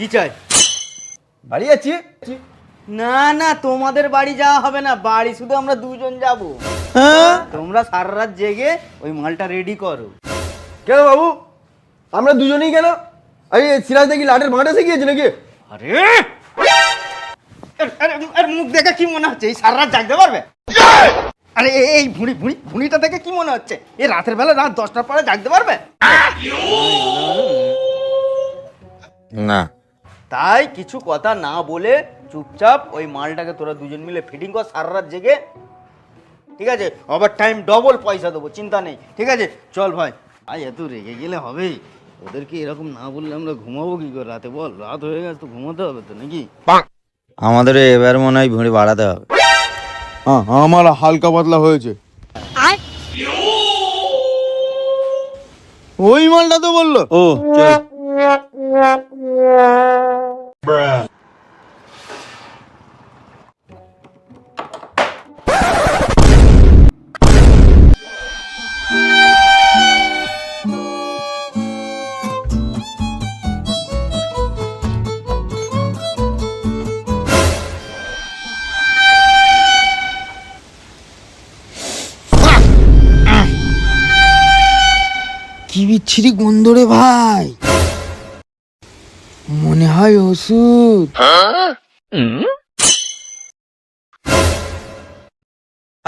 কি চাই? বাড়ি যাচ্ছি। না না, তোমাদের বাড়ি যাওয়া হবে না, বাড়ি শুধু আমরা দুজন যাব। হ্যাঁ তোমরা সারা রাত জেগে ওই মালটা রেডি করো। কেন বাবু, আমরা দুজনেই কেন? আরে সিরাজ দেখি লাটের ভাঁটা শিখিয়েছে নাকি? আরে আর মুখ দেখে কি মনে হচ্ছে এই সারা রাত জাগতে পারবে? আরে এই ভুঁড়িটা দেখে কি মনে হচ্ছে এই রাতের বেলা রাত 10টার পরে জাগতে পারবে? না। তাই কিছু কথা না বলে চুপচাপ ওই মালটাকে তোরা দুজন মিলে ফিটিং কর সারা রাত জেগে। ঠিক আছে, ওভার টাইম ডবল পয়সা দেবো, চিন্তা নেই। ঠিক আছে চল ভাই। আজ এত রেগে গেলে হবে? ওদেরকে এরকম না বললে আমরা ঘুমাবো কি করে রাতে? বল, রাত হয়ে গেছে তো ঘুমাতে হবে তো নাকি? আমাদের এবার মনে হয় ভুঁড়ি বাড়াতে হবে। হ্যাঁ আমার হালকা পাতলা হয়েছে। ওই মালটা তো বললো। ও চল। কি বিচ্ছিরি গন্ধ রে ভাই, মনে হয় ওষুধ।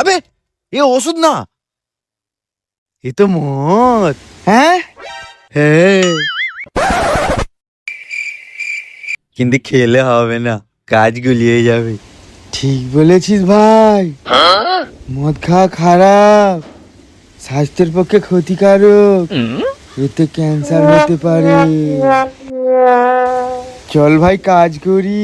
আবে এ ওষুধ না, এ তো মদ। হ্যাঁ হ্যাঁ, কিন্তু খেলে হবে না, কাজ গুলিয়ে যাবে। ঠিক বলেছিস ভাই, মদ খাওয়া খারাপ, স্বাস্থ্যের পক্ষে ক্ষতিকারক, এতে ক্যান্সার হতে পারে। চল ভাই কাজ করি।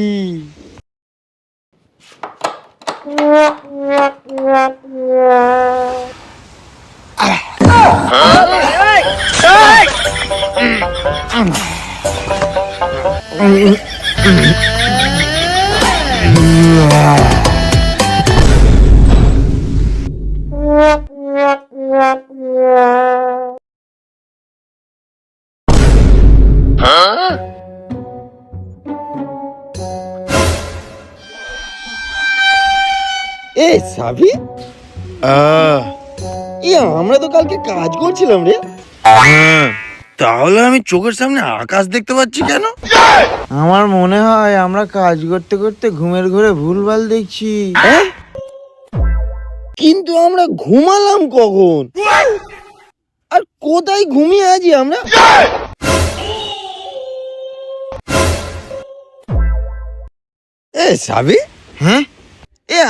এ সাবি, আমরা তো কালকে কাজ করছিলাম রে। তাহলে আমি চোখের সামনে আকাশ দেখতে পাচ্ছি কেন? আমার মনে হয় আমরা কাজ করতে করতে ঘুমের ঘরে ভুলভাল দেখছি। কিন্তু আমরা ঘুমালাম কখন? আর কোথায় ঘুমিয়ে আছি আমরা? এ সাবি, হ্যাঁ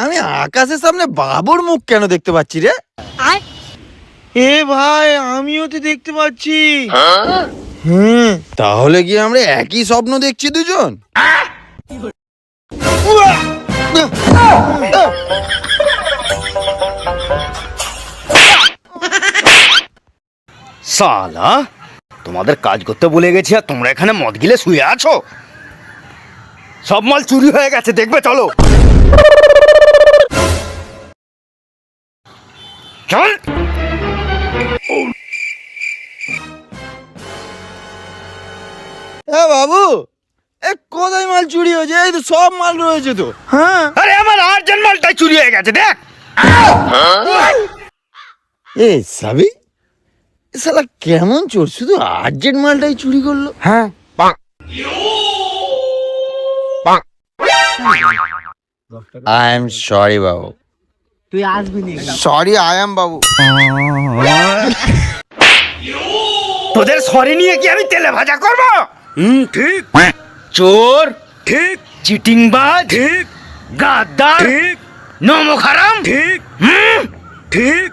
আমি আকাশের সামনে বাবুর মুখ কেন দেখতে পাচ্ছি রে? এ ভাই আমিও তো দেখতে পাচ্ছি। হ্যাঁ তাহলে কি আমরা একই স্বপ্ন দেখছি দুজন? সালা, তোমাদের কাজ করতে বলে গেছি আর তোমরা এখানে মদ গিলে শুয়ে আছো। সব মাল চুরি হয়ে গেছে, দেখবে চলো। চল। বাবু, কোথায় মাল চুরি হয়েছে? এই তো সব মাল রয়েছে তো। হ্যাঁ আরে আমার আর্জেন্ট মালটাই চুরি হয়ে গেছে, দেখ। এ সাবি, শালা কেমন চোর, শুধু আর্জেন্ট মালটাই চুরি করলো। হ্যাঁ আই এম সরি বাবু। তুই আসবি নি? সরি আই এম বাবু। তোদের সরি নিয়ে কি আমি তেলে ভাজা করব? ঠিক। চোর ঠিক, চিটিংবাজ ঠিক, গাদ্দার ঠিক, নমক হারাম ঠিক, ঠিক।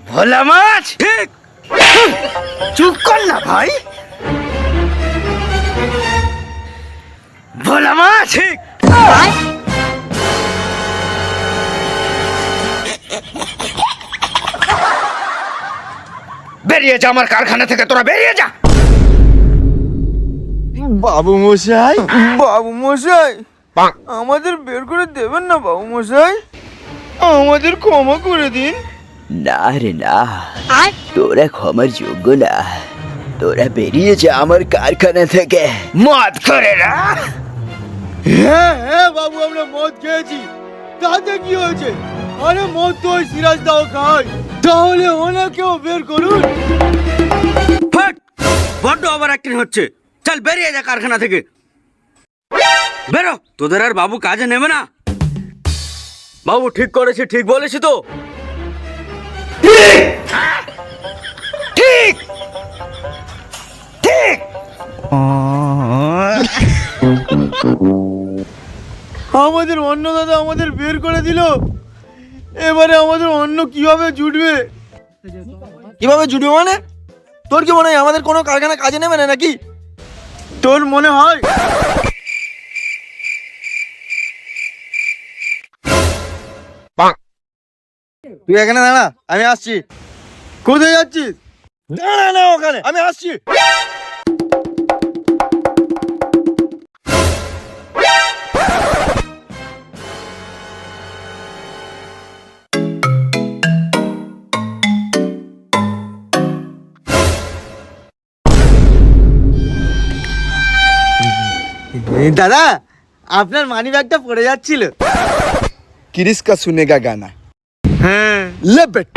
ভোলা মাছ ঠিক। চুপ কর না ভাই। ভোলা মাছ ঠিক। বেরিয়ে যা আমার কারখানা থেকে, তোরা বেরিয়ে যা। বাবু মশাই, বাবু মশাই, আমাদের বের করে দেবেন না বাবু মশাই, আমাদের ক্ষমা করে দিন। না রে না, তোরা ক্ষমার যোগ্য না। তোরা বেরিয়ে যা আমার কারখানা থেকে, মদ করে না। হ্যাঁ হ্যাঁ বাবু, আমরা মদ খেয়েছি, তাতে কি হয়েছে? আরে মদ তো ওই সিরাজ দাও খায়, তাহলে ওনাকেও বের করুন। ফাট! বড্ড ওভার অ্যাক্টিং হচ্ছে। চল বেরিয়ে যা কারখানা থেকে, বেরো। তোদের আর বাবু কাজে নেবে না। বাবু ঠিক করেছি, ঠিক বলেছি তো? ঠিক ঠিক। আমাদের অন্য দাদা আমাদের বের করে দিল, এবারে আমাদের অন্য কিভাবে জুটবে? কিভাবে জুটবে মানে? তোর কি মনে হয় আমাদের কোনো কারখানা কাজে নেবে না নাকি? তোর মনে হয়? তুই এখানে দাঁড়া, আমি আসছি। কোথায় যাচ্ছিস? দাঁড়া না ওখানে, আমি আসছি। দাদা, আপনার মানি ব্যাগটা পড়ে যাচ্ছিল। किरिस का सुनेगा गाना। হ্যাঁ, ले बेट।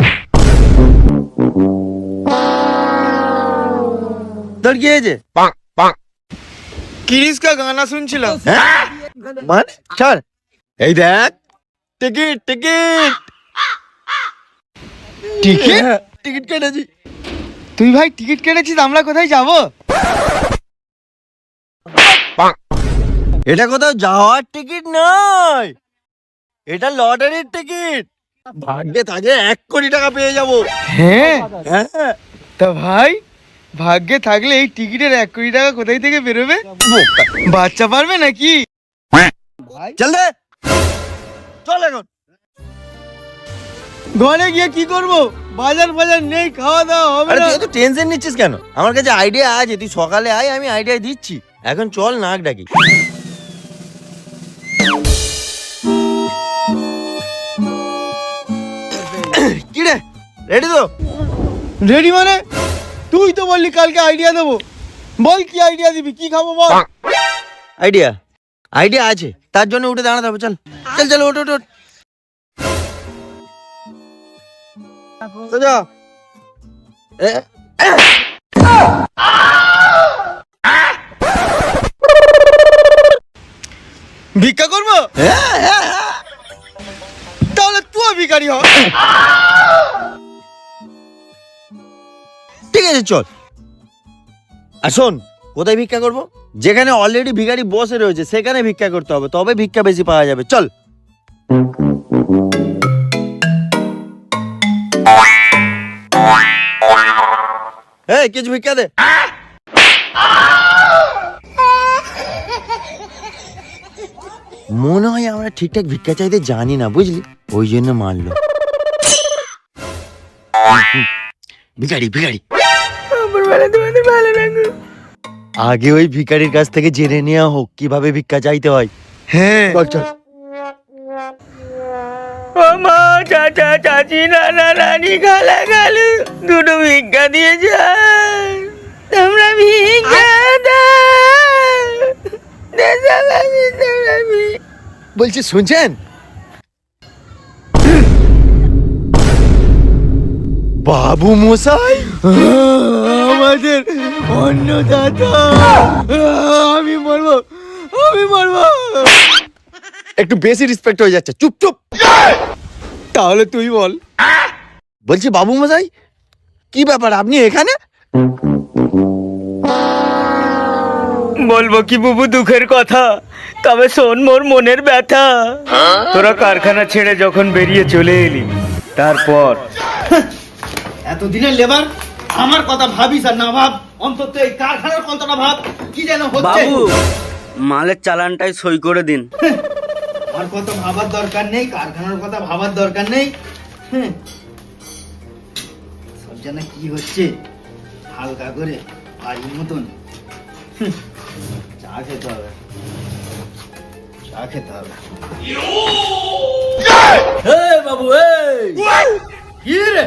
তোর কি হয়েছে? কিরিস কা গানা শুনছিলাম। মানে ছাড়, এই দেখ, টিকিট টিকিট টিকিট টিকিট কেটেছি। তুই ভাই টিকিট কেটেছিস, আমরা কোথায় যাব? এটা কোথাও যাওয়ার টিকিট নয়, এটা লটারির টিকিট। ভাগ্যে থাকে 1 কোটি টাকা পেয়ে যাব। হ্যাঁ হ্যাঁ, তা ভাই ভাগ্যে থাকলে এই টিকিটের 1 কোটি টাকা কোথায় থেকে বেরোবে? বাচ্চা পারবে নাকি? চল দে, চল এখন। ঘরে গিয়ে কি করব? বাজার বাজার নেই, খাওয়া দাওয়া হবে না। তুই তো টেনশন নিচ্ছিস কেন? আমার কাছে আইডিয়া আছে, তুই সকালে আয়, আমি আইডিয়া দিচ্ছি। এখন চল নাক ডাকি। কি রে, রেডি তো? রেডি মানে? তুই তো বললি কালকে আইডিয়া দেবো, বল কি আইডিয়া দিবি, কি খাবো বল। আইডিয়া আইডিয়া আছে, তার জন্য উঠে দাঁড়াতে হবে। চল চল চল, ওঠ ওঠ ওঠ। সোজা। ভিক্ষা করবো? তাহলে তুই ভিখারি হ। ঠিক আছে চল। আর শোন, কোথায় ভিক্ষা করব? যেখানে অলরেডি ভিখারি বসে রয়েছে সেখানে ভিক্ষা করতে হবে, তবে ভিক্ষা বেশি পাওয়া যাবে। চল। এই কিছু ভিক্ষা দে। মনে হয় আমরা ঠিকঠাক ভিক্ষা চাইতে জানি না, বুঝলি, ওই জন্য মারলো। ভিখারি ভিখারি, আগে ওই ভিখারির কাছ থেকে জেনে নেওয়া হোক কিভাবে ভিক্ষা চাইতে হয়। হ্যাঁ চল চল। মা, চাচা, চাচি, নানা, নানি, খালা, খালু দুটো ভিক্ষা দিয়ে যায়, তোমরা ভিক্ষা বলছি শুনছেন? বাবু মশাই, আমাদের অন্য দাদা, আমি মরবো, আমি মরবো। একটু বেশি রেসপেক্ট হয়ে যাচ্ছে, চুপ চুপ। তাহলে তুই বল। বলছি বাবু মশাই, কি ব্যাপার আপনি এখানে? বলবো কি বুবু দুঃখের কথা, তবে শোন মোর মনের ব্যথা। তোরা কারখানা ছেড়ে যখন বেরিয়ে চলে এলি, তারপর এতদিনের লেবার আমার কথা ভাবিস আর না ভাব, অন্তত এই কারখানার কথাটা ভাব। কি যেন হচ্ছে। বাবু, মালের চালানটাই সই করে দিন। আমার কথা ভাবার দরকার নেই, কারখানার কথা ভাবার দরকার নেই। সব জানা কি হচ্ছে, হালকা করে বাড়ির মতন। চা খেতে হবে, চা খেতে হবে। বাবু, কি রে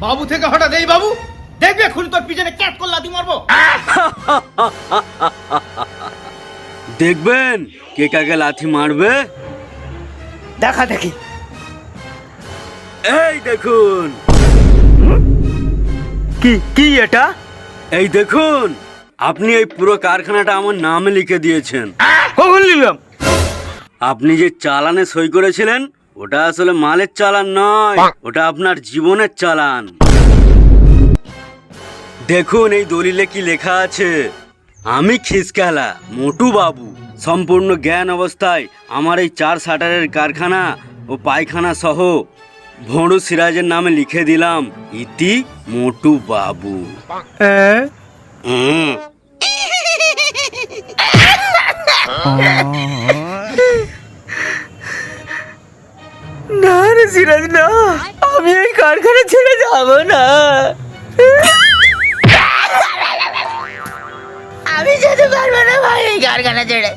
বাবু থেকে হঠাৎ এই বাবু দেখবে এখন তোর পিছনে ক্যাট করলা লাথি মারবো। দেখবেন কে কাকে লাথি মারবে। দেখা দেখি। এই দেখুন। কি কি এটা? এই দেখুন, আপনি এই পুরো কারখানাটা আমার নামে লিখে দিয়েছেন। কখন নিলাম? আপনি যে চালানে সই করেছিলেন ওটা আসলে মালের চালান নয়, ওটা আপনার জীবনের চালান। দেখুন এই দলিলে কি লেখা আছে। আমি খিসকালা মোটু বাবু সম্পূর্ণ জ্ঞান অবস্থায় আমার এই 4 শাটারের কারখানা ও পায়খানা সহ ভোঁড়ু সিরাজের নামে লিখে দিলাম, ইতি মোটু বাবু। হুম। না রে সিরাজ না, আমি এই কারখানা ছেড়ে যাব না। আমি যেতে পারবো না ভাই এই কারখানা ছেড়ে।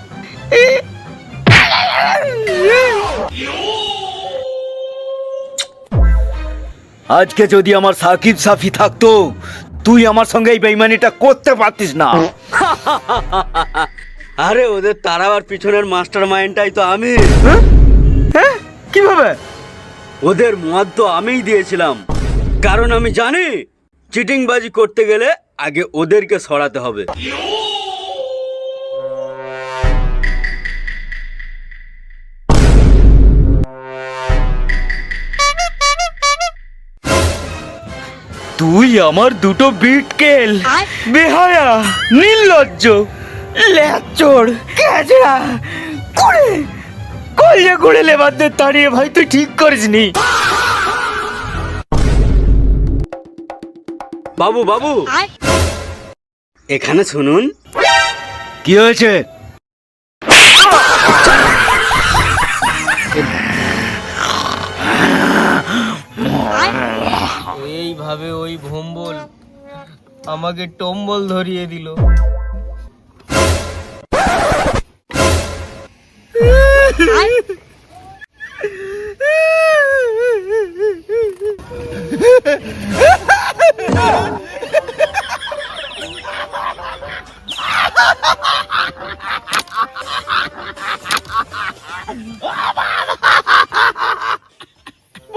আজকে যদি আমার সাকিব সাফি থাকতো তুই আমার সঙ্গে এই বেইমানিটা করতে পারতিস না। আরে ওদের তারাবার পিছনের মাস্টার মাইন্ডটাই তো আমি। হ্যাঁ কিভাবে? ওদের মদ তো আমিই দিয়েছিলাম, কারণ আমি জানি চিটিংবাজি করতে গেলে আগে ওদেরকে সরাতে হবে। তুই আমার দুটো বিটকেল, বেহায়া, নির্লজ্জ, ল্যাচড়, ক্যাচড়া, কুড়ে কলিয়ে কুড়ে লেবারদের তাড়িয়ে ভাই তুই ঠিক করিসনি। বাবু বাবু এখানে শুনুন। কি হয়েছে? এইভাবে ওই ভম্বল আমাকে টম্বল ধরিয়ে দিল।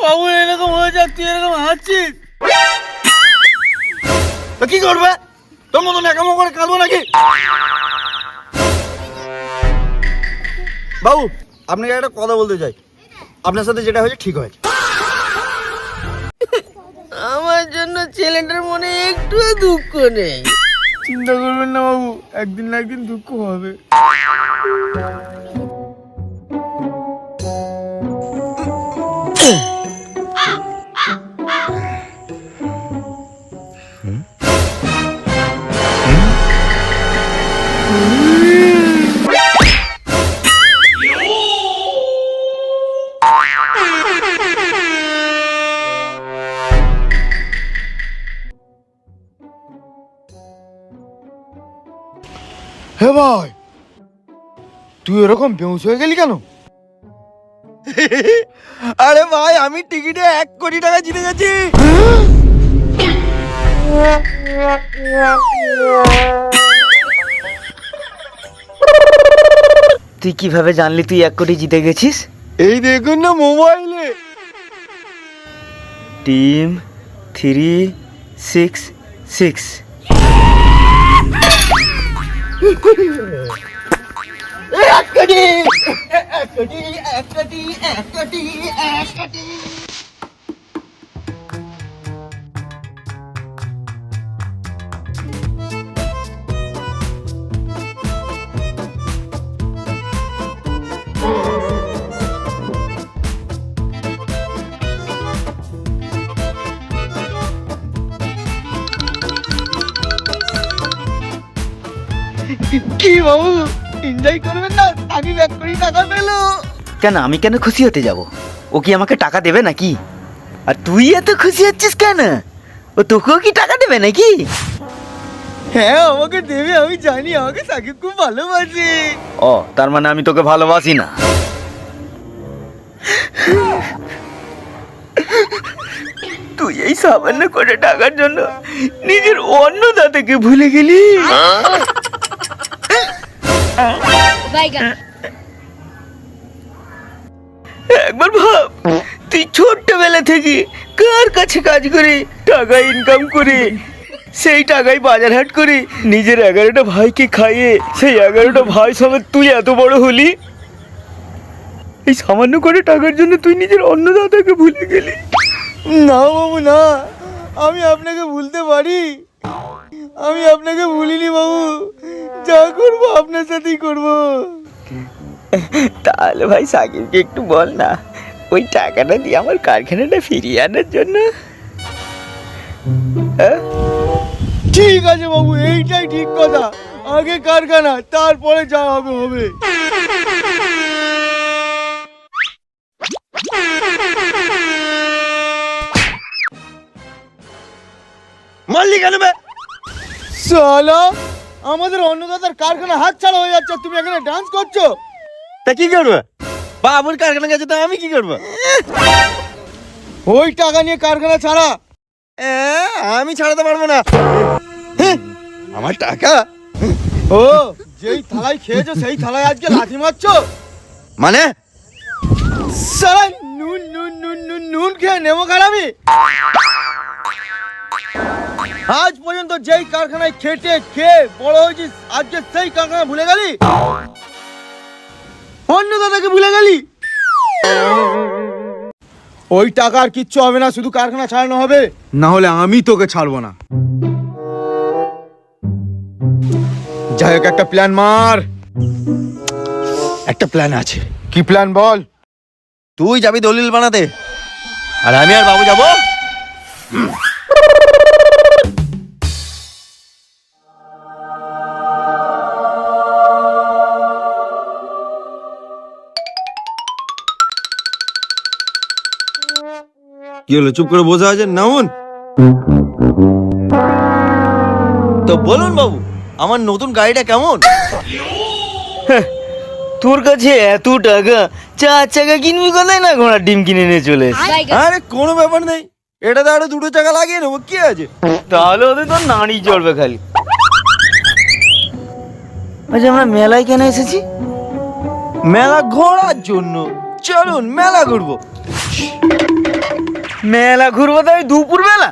বাবু এরকম হয়ে যাক, তুই এরকম হাঁটছিস তো কি করবে? তোর মতন একামো করে কাঁদবো নাকি? বাবু আপনাকে একটা কথা বলতে চাই, আপনার সাথে যেটা হয়েছে ঠিক হয়েছে। আমার জন্য ছেলেটার মনে একটু দুঃখ নেই। চিন্তা করবেন না বাবু, একদিন না একদিন দুঃখ হবে। হে ভাই, তুই এরকম বেউস হয়ে গেলি কেন? আরে ভাই আমি টিকিটে 1 কোটি টাকা জিতে গেছি। তুই কিভাবে জানলি তুই 1 কোটি জিতে গেছিস? এই দেখুন না মোবাইলে। টিম 366। কি বাবু এনজয় করবেন না? আমি 1 কোটি টাকা পেলো। কেন আমি কেন খুশি হতে যাব? ও কি আমাকে টাকা দেবে নাকি? আর তুই এত খুশি হচ্ছিস কেন? ও তোকেও কি টাকা দেবে নাকি? হ্যাঁ আমাকে দেবে, আমি জানি। আমাকে সাকিব খুব ভালোবাসে। ও তার মানে আমি তোকে ভালোবাসি না। তুই এই সামান্য করে টাকার জন্য নিজের অন্নদাতাকে ভুলে গেলি। একবার ভাব, তুই ছোট্টবেলা থেকে কার কাছে কাজ করে টাকা ইনকাম করে সেই টাকায় বাজার হাট করে নিজের 11টা ভাইকে খাইয়ে সেই 11টা ভাই সমেত তুই এত বড় হলি। এই সামান্য করে টাকার জন্য তুই নিজের অন্নদাতাকে ভুলে গেলি। না বাবু না, আমি আপনাকে ভুলতে পারি? আমি আপনাকে ভুলিনি বাবু, যা করবো আপনার সাথেই করবো। তাহলে ভাই সাকিবকে একটু বল না ওই টাকাটা দিয়ে আমার কারখানাটা ফিরিয়ে আনার জন্য। ঠিক আছে বাবু, এইটাই ঠিক কথা। আগে কারখানা, তারপরে যা হবে হবে। মারলি কেন বে? শালা, আমাদের অন্নদাতার কারখানা হাতছাড়া হয়ে যাচ্ছে, তুমি এখানে ডান্স করছো? তা কি করবে? বাবুর কারখানা গেছে, তা আমি কি করবো? ওই টাকা নিয়ে কারখানা ছাড়া। আমি ছাড়াতে পারবো না। আমার টাকা ও, যেই থালায় খেয়েছো সেই থালায় আজকে লাথি মারছো? মানে? শালা, নুন নুন নুন নুন নুন খেয়ে নেবো খারাপি। আজ পর্যন্ত যেই কারখানায় খেটে খেয়ে বড় হয়েছিস, আজকে সেই কারখানা ভুলে গেলি? অন্নদাতাকে ভুলে গেলি? ওই টাকার কিচ্ছু হবে না, শুধু কারখানা ছাড়ানো হবে, না হলে আমি তোকে ছাড়বো না। যাই হোক, একটা প্ল্যান মার। একটা প্ল্যান আছে। কি প্ল্যান বল? তুই যাবি দলিল বানাতে, আর আমি আর বাবু যাবো কি হলো, চুপ করে বসে আছেন? নামুন। তো বলুন বাবু, আমার নতুন গাড়িটা কেমন? তোর কাছে এত টাকা, 4 চাকা কিনবি কোথায় না ঘোড়ার ডিম কিনে নিয়ে চলে এসে। আরে কোনো ব্যাপার নেই, এটাতে আরো 2টো চাকা লাগিয়ে নেবো, কি আছে? তাহলে ওদের তো নাড়ি চড়বে খালি। আচ্ছা, আমরা মেলায় কেন এসেছি? মেলা ঘোরার জন্য। চলুন মেলা ঘুরবো। মেলা ঘুরবো তো ওই দুপুর বেলা?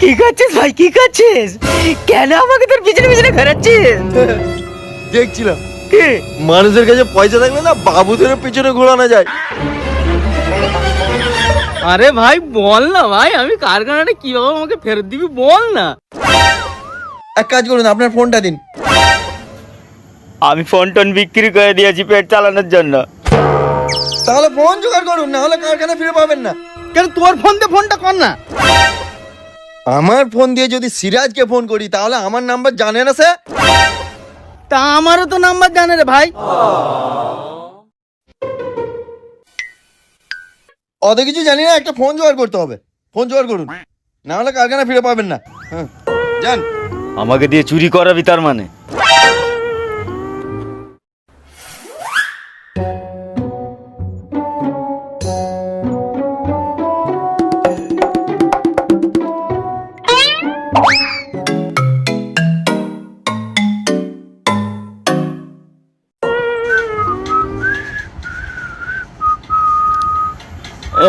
কি করছিস ভাই, কি করছিস? কেন আমাকে তোর পিছনে পিছনে ঘোরাচ্ছিস? দেখছিলাম কি? মানুষের কাছে পয়সা থাকলে না বাবুদের পেছনে ঘোরানো যায়। আরে ভাই বল না ভাই, আমি কারখানাটা কিভাবে আমাকে ফেরত দিবি বল না। এক কাজ করুন, আপনার ফোনটা দিন। আমি ফোন টোন বিক্রি করে দিয়েছি পেট চালানোর জন্য। তাহলে ফোন জোগাড় করুন, না হলে কারখানা ফিরে পাবেন না। কেন তোর ফোন দিয়ে ফোনটা কর না। আমার ফোন দিয়ে যদি সিরাজকে ফোন করি তাহলে আমার নাম্বার জানে না সে? তা আমারও তো নাম্বার জানে রে ভাই। অত কিছু জানি না, একটা ফোন জোগাড় করতে হবে। ফোন জোগাড় করুন, না হলে কারখানা ফিরে পাবেন না। হ্যাঁ যান। আমাকে দিয়ে চুরি করাবি তার মানে?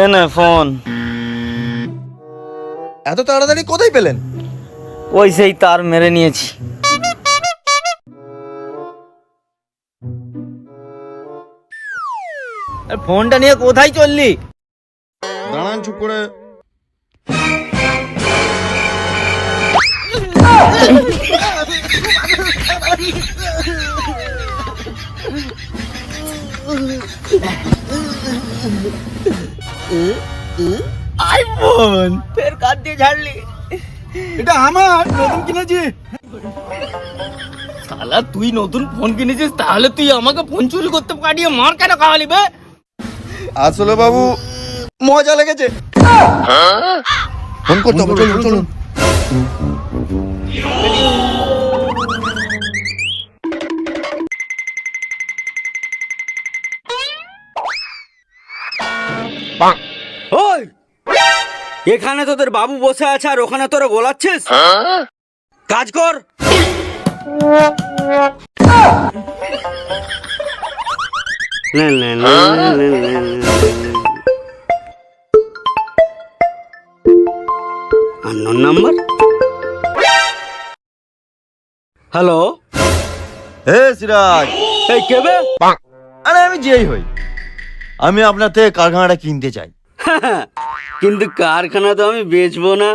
এ না ফোন। এত তাড়াতাড়ি কোথায় পেলেন? ওই সেই তার মেরে নিয়েছি। ফোনটা নিয়ে কোথায় চললি? দাঁড়ান চুপ করে। কাঁদ দিয়ে ঝাড়লি? এটা আমার নতুন কিনেছি। শালা তুই নতুন ফোন কিনেছিস, তাহলে তুই আমাকে ফোন চুরি করতে পাঠিয়ে মার কেন খাওয়ালি বে? আসলে বাবু মজা লেগেছে। ফোন করতে হবে, চলুন চলুন। ওই এখানে তোদের বাবু বসে আছে আর ওখানে তোরা গোলাচ্ছিস? কাজ কর। Unknown number. হ্যালো, হে সিরাজ, এই কে বে? আরে আমি যেই হই, আমি আপনার থেকে কারখানাটা কিনতে চাই। কিন্তু কারখানা তো আমি বেচবো না।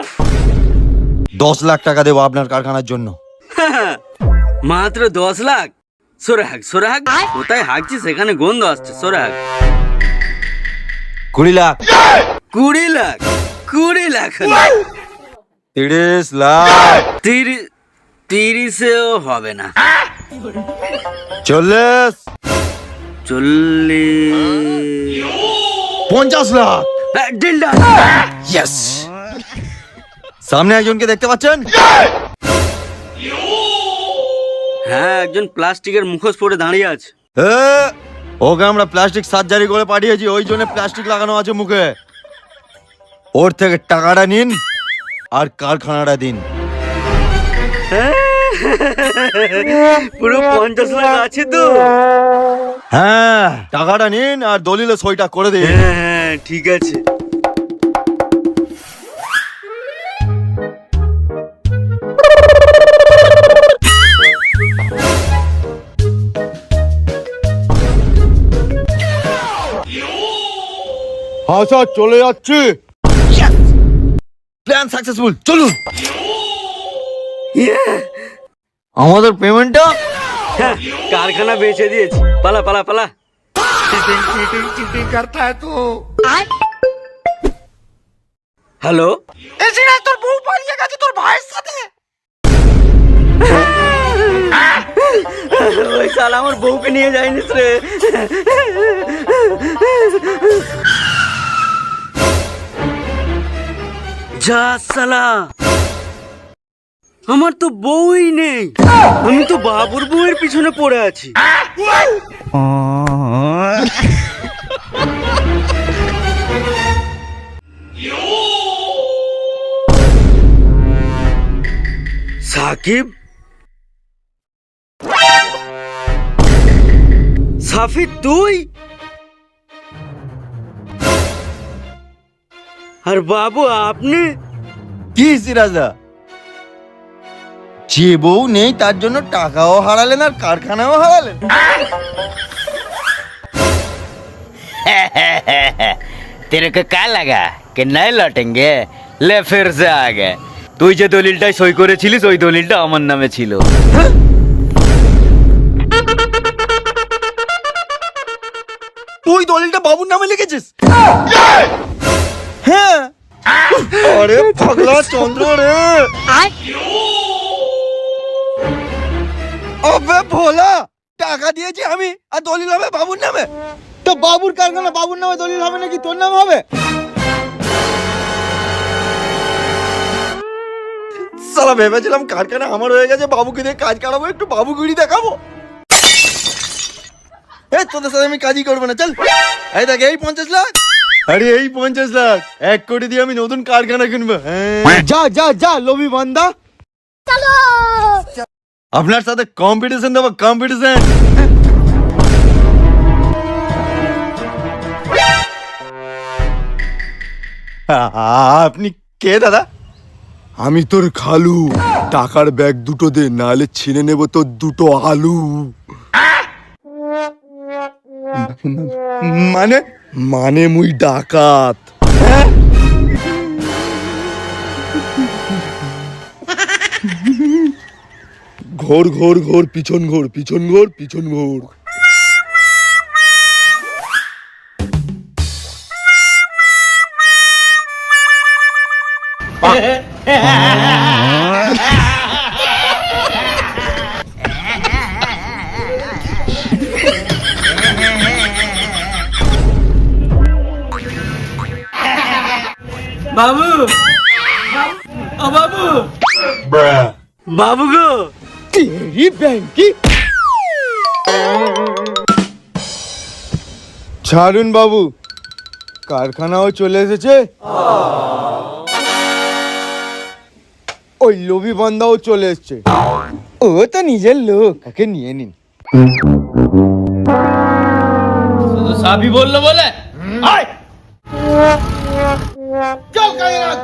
10 লাখ টাকা দেবো আপনার কারখানার জন্য। মাত্র 10 লাখ? সরে হাক, সরে হাক। কোথায় হাঁকছি সেখানে গন্ধ আসছে, সরে হাক। 20 লাখ। 20 লাখ? 20 লাখ হলো। 30 লাখ। 30-এও হবে না। 40। 40। 50 লাখ। Deal done. ইয়েস। সামনে একজনকে দেখতে পাচ্ছেন? হ্যাঁ, একজন প্লাস্টিকের মুখোশ পরে দাঁড়িয়ে আছে। এ, ওকে আমরা প্লাস্টিক সার্জারি করে পাঠিয়েছি, ওই জন্য প্লাস্টিক লাগানো আছে মুখে। ওর থেকে টাকাটা নিন আর কারখানাটা দিন। পুরো 50 লাখ আছে তো? হ্যাঁ, টাকাটা নিন আর দলিলে সইটা করে দিন। হ্যাঁ, ঠিক আছে। হ্যাঁ স্যার, চলে যাচ্ছি। প্ল্যান সাকসেসফুল, চলুন। আমাদের পেমেন্টটা? হ্যাঁ, কারখানা বেচে দিয়েছি। পালা পালা পালা। হ্যালো, তোর বউ পালিয়ে গেছে তোর ভাইয়ের সাথে। ওই শালা আমার বউকে নিয়ে যায়নি রে। যা শালা, আমার তো বউই নেই। আমি তো বাবুর বউয়ের পিছনে পড়ে আছি। সাকিব, সাফি তুই? আর বাবু আপনি? কি সিরাজদা, যে বউ নেই তার জন্য টাকাও হারালেন আর কারখানাও হারালেন। तेरे को क्या लगा कि नहीं लौटेंगे? ले फिर से आ गए। তুই যে দলিলটাই সই করেছিলিস ওই দলিলটা আমার নামে ছিল। তুই দলিলটা বাবুর নামে লিখেছিস? হ্যাঁ। আরে পাগলা চন্দ্র রে। আবে ভোলা, টাকা দিয়েছি আমি আর দলিল হবে বাবুর নামে। তো বাবুর কারখানা বাবুর নামে দলিল হবে নাকি তোর নাম হবে? সালা ভেবেছিলাম কারখানা আমার হয়ে গেছে, বাবুকে দিয়ে কাজ করাবো, একটু বাবুগিরি দেখাবো। এই তোদের সাথে আমি কাজই করবো না, চল। এই দেখ, এই 50 লাখ। আরে এই 50 লাখ 1 কোটি দিয়ে আমি নতুন কারখানা কিনবো। হ্যাঁ। যা যা যা লোভী বান্দা। আপনার সাথে কম্পিটিশন দেবো, কম্পিটিশন। আপনি কে দাদা? আমি তোর খালু। টাকার ব্যাগ দুটো দে, নাহলে ছিনে নেব তোর দুটো আলু। মানে? মানে মুই ডাকাত। ঘোর ঘোর ঘোর, পিছন ঘোর, পিছন ঘোর, পিছন ঘোর। বাবু ও বাবু বাবু গো তেরি ব্যাংকি ছাড়ুন বাবু, কারখানাও চলে এসেছে, ওই লোভী বান্দাও চলে এসছে। ও তো নিজের লোক, কাকে নিয়ে নিন। সাবি বললো বলে আয় চল কাজে লাগ।